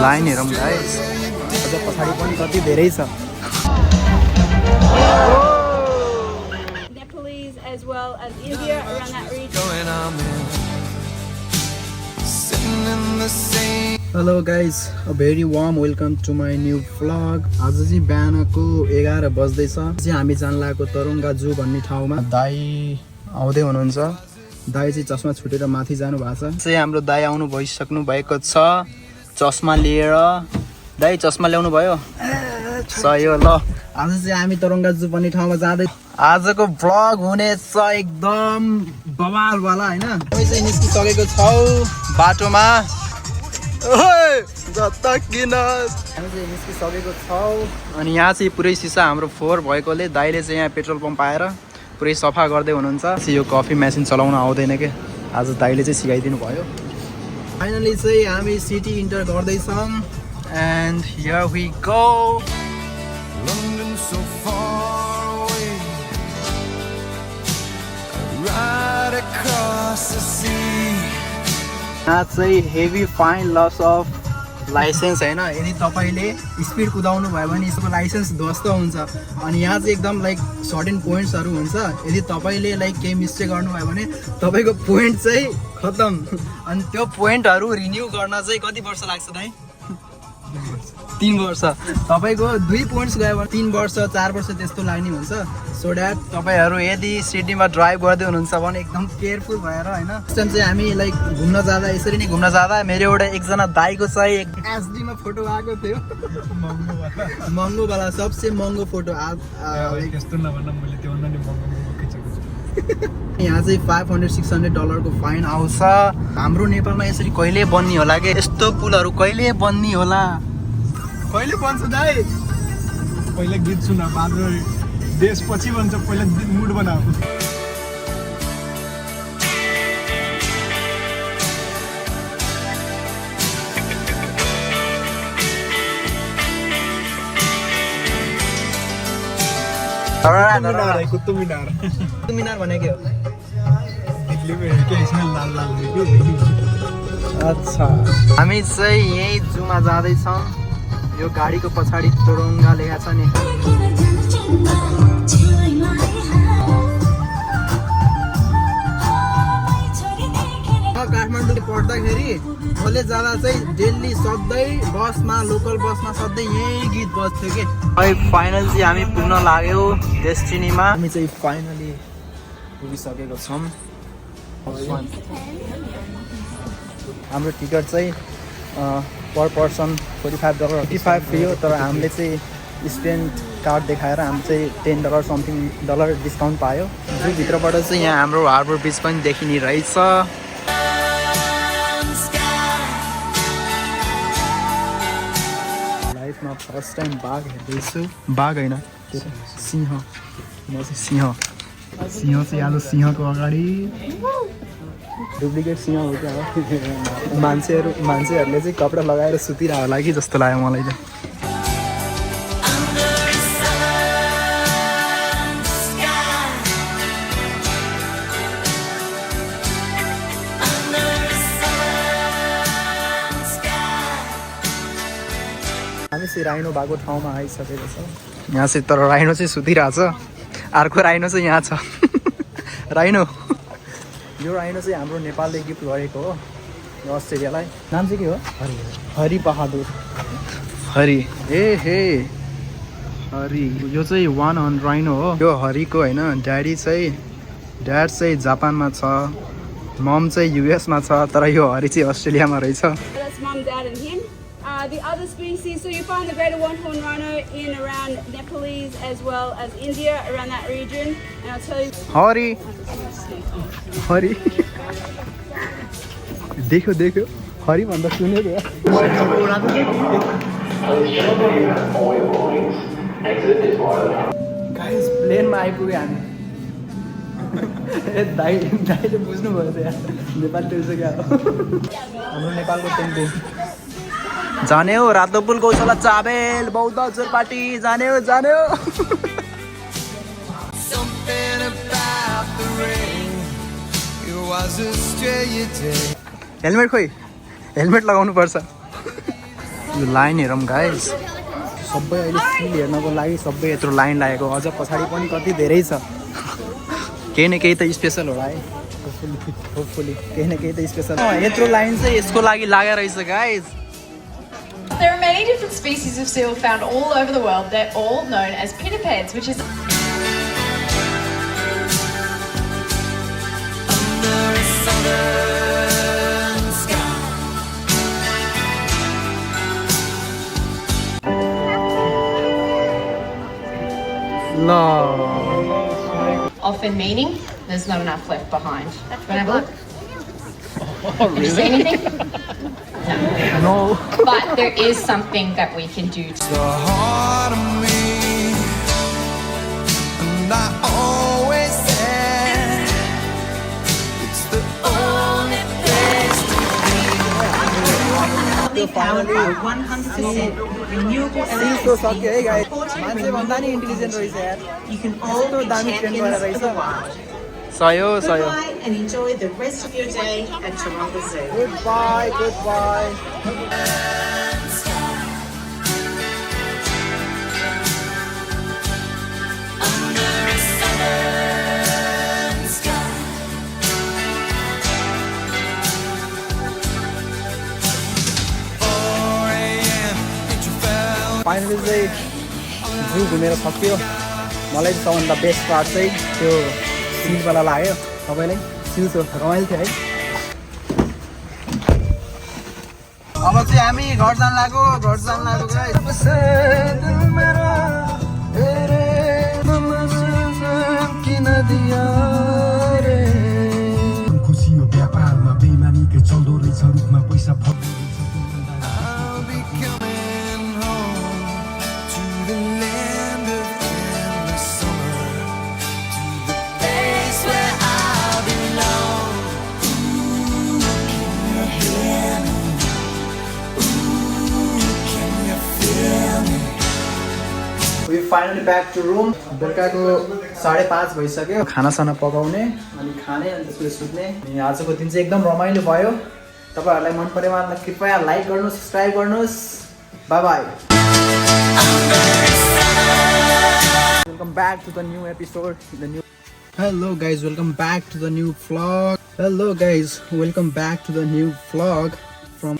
Line हेरौँ guys, अझ पछाडि पनि कति धेरै छ। Nepalese as well as India around that region. Hello guys, a very warm welcome to my new vlog. आज चाहिँ बिहानको 11 बज्दैछ। चाहिँ हामी जान लागेको तरुङ्गा जू भन्ने ठाउँमा। दाई आउँदै हुनुहुन्छ। दाई चाहिँ चस्मा छुटेर माथि जानु भएको छ। चाहिँ हाम्रो दाई आउनु भइसक्नु भएको छ चस्मा लिएर। दाई चस्मा ल्याउनु भयो? सही हो ल। आज चाहिँ हामी तरुङ्गा जू भन्ने ठाउँमा जाँदै। आजको भ्लग हुनेछ एकदम बवालवाला होइन। हामी चाहिँ निस्किसकेको छौँ बाटोमा। हामी चाहिँ निस्किसकेको छौँ अनि यहाँ चाहिँ पुरै सिसा हाम्रो फोहोर भएकोले दाइले चाहिँ यहाँ पेट्रोल पम्प आएर पुरै सफा गर्दै हुनुहुन्छ। यो कफी मेसिन चलाउन आउँदैन के, आज दाइले चाहिँ सिकाइदिनु भयो। फाइनली चाहिँ हामी सिटी इन्टर गर्दैछौँ and here we go. London so far away, right across the sea. यहाँ चाहिँ heavy fine loss of licence होइन। यदि तपाईँले स्पिड कुदाउनु भयो भने यसको लाइसेन्स ध्वस्त हुन्छ। अनि यहाँ चाहिँ एकदम लाइक सर्टेन पोइन्ट्सहरू हुन्छ। यदि तपाईँले लाइक केही मिस्टेक गर्नुभयो भने तपाईँको पोइन्ट चाहिँ खतम। अनि त्यो पोइन्टहरू रिन्यू गर्न चाहिँ कति वर्ष लाग्छ दाइ? 3 वर्ष। तपाईँको 2 पोइन्ट्स गयो भने 3 वर्ष 4 वर्ष त्यस्तो लाग्ने हुन्छ। सो द्याट तपाईँहरू यदि सिटीमा ड्राइभ गर्दै हुनुहुन्छ भने एकदम केयरफुल भएर होइन। टाइम चाहिँ हामी लाइक घुम्न जाँदा यसरी नै घुम्न जाँदा मेरो एउटा एकजना दाइको चाहिँ एचडीमा फोटो आएको थियो। महँगोवाला सबसे महँगो फोटो यहाँ चाहिँ $500-600 फाइन आउँछ। हाम्रो नेपालमा यसरी कहिले बन्ने होला कि? यस्तो पुलहरू कहिले बन्ने होला? कहिले बन्छ दाइ? पहिला गीत सुन, बाद देश पछि बन्छ, पहिला मुड बनाऊ। कुतुब मिनार। कुतुब मिनार भनेको अच्छा। हामी चाहिँ यही जूमा जाँदैछौँ। यो गाडीको पछाडि तोरङ्गा लेखा छ नि। काठमाडौँ पढ्दाखेरि कलेज जाँदा चाहिँ डेली सधैँ बसमा, लोकल बसमा सधैँ यही गीत बज्थ्यो कि। फाइनल चाहिँ हामी पुग्न लाग्यो डेस्टिनीमा। हामी चाहिँ फाइनली पुगिसकेको छौँ। हाम्रो टिकट चाहिँ पर पर्सन $45 $55 फ्री हो। तर हामीले चाहिँ स्टुडेन्ट कार्ड देखाएर हामी चाहिँ $10 समथिङ डिस्काउन्ट पायो। भित्रबाट चाहिँ यहाँ हाम्रो हार्बर ब्रिज पनि देखिने रहेछ। लाइफमा फर्स्ट टाइम बाघ हेर्दैछु। बाघ होइन, सिंह। म चाहिँ सिंह चाहिँ आज सिंहको अगाडि डुप्लिकेट सिंह हो क्या? मान्छेहरूले चाहिँ कपडा लगाएर सुतिरह होला कि जस्तो लाग्यो मलाई त। हामी चाहिँ राइनो भएको ठाउँमा आइसकेको छ। यहाँ चाहिँ तर राइनो चाहिँ सुतिरहेछ। अर्को राइनो चाहिँ यहाँ छ। राइनो, यो राइनो चाहिँ हाम्रो नेपालले गिफ्ट गरेको हो यो अस्ट्रेलियालाई। नाम चाहिँ के हो? हरि बहादुर। हरि ए हे हरि। यो चाहिँ 1 on राइनो हो। यो हरिको होइन, ड्याड चाहिँ जापानमा छ, मम चाहिँ युएसमा छ, तर यो हरि चाहिँ अस्ट्रेलियामा रहेछ। That's mum, dad, and him. The other species, so you find the greater one-horn rhino in around Nepalese as well as India, around that region. And I'll tell you. Hari Hari देखो देखो हरि भन्दा सुनेको हो। गाइस प्लेनमा आइपुग्यो हामी। दाइले बुझ्नुभयो त यार, नेपाल टेल्छ क्या हो। हाम्रो नेपालको टेम्पो जाने हो। रातो पुल, गौशाला, चाबेल, बौद्ध चोरपाटी जाने हो। हेलमेट खोइ, हेलमेट लगाउनु पर्छ। यो लाइन हेरौँ गाइस, सबै अहिले फिल हेर्नको लागि सबै यत्रो लाइन लागेको, अझ पछाडि पनि कति धेरै छ। केही न केही त स्पेसल होला है, होपफुली केही न केही त स्पेसल। यत्रो लाइन चाहिँ यसको लागि लागेको रहेछ guys. There are many different species of seal found all over the world. They're all known as pinnipeds, which is ल often meaning there's not enough left behind. Want to have a look? Did you see anything? No But there is something that we can do to The heart of me, and I always said it's the only place to त्यो finally 100% renewable Cisco सक्यो है guys. electricity. मान्छे भन्दा नि intelligent रहेछ यार, You can all यस्तो be दामी ट्रेन गरेर champions रहेछ। of the wild. सयो सयो। Goodbye and enjoy the rest of your day at Toronto Zoo. Good by good by. Finally चाहिँ जू घुमेर सक्यो। मलाई चाहिँ सबभन्दा बेस्ट पार्ट चाहिँ त्यो सिजवाला लाग्यो। तपाईँलाई सिज रमाइलो थियो है। अब चाहिँ हामी घर जान लाग्यो गाइस। खुसी हो व्यापारमा बेइमानीकै चल्दो रहेछ रूपमा पैसा फल्दो रहेछ I'll be coming home to the land of endless summer, to the place where I belong. Ooh, can you hear me? Ooh, can you feel me? We finally back to room. बेलुकाको 5:30 भइसक्यो। खानासाना पकाउने अनि खाने अनि त्यसपछि सुत्ने। अनि आजको दिन चाहिँ एकदम रमाइलो भयो। तपाईँहरूलाई मन परेमा कृपया लाइक गर्नुहोस्, सब्सक्राइब गर्नुहोस्। Bye bye. Welcome back to the new episode the new hello guys, welcome back to the new vlog. Hello guys, welcome back to the new vlog from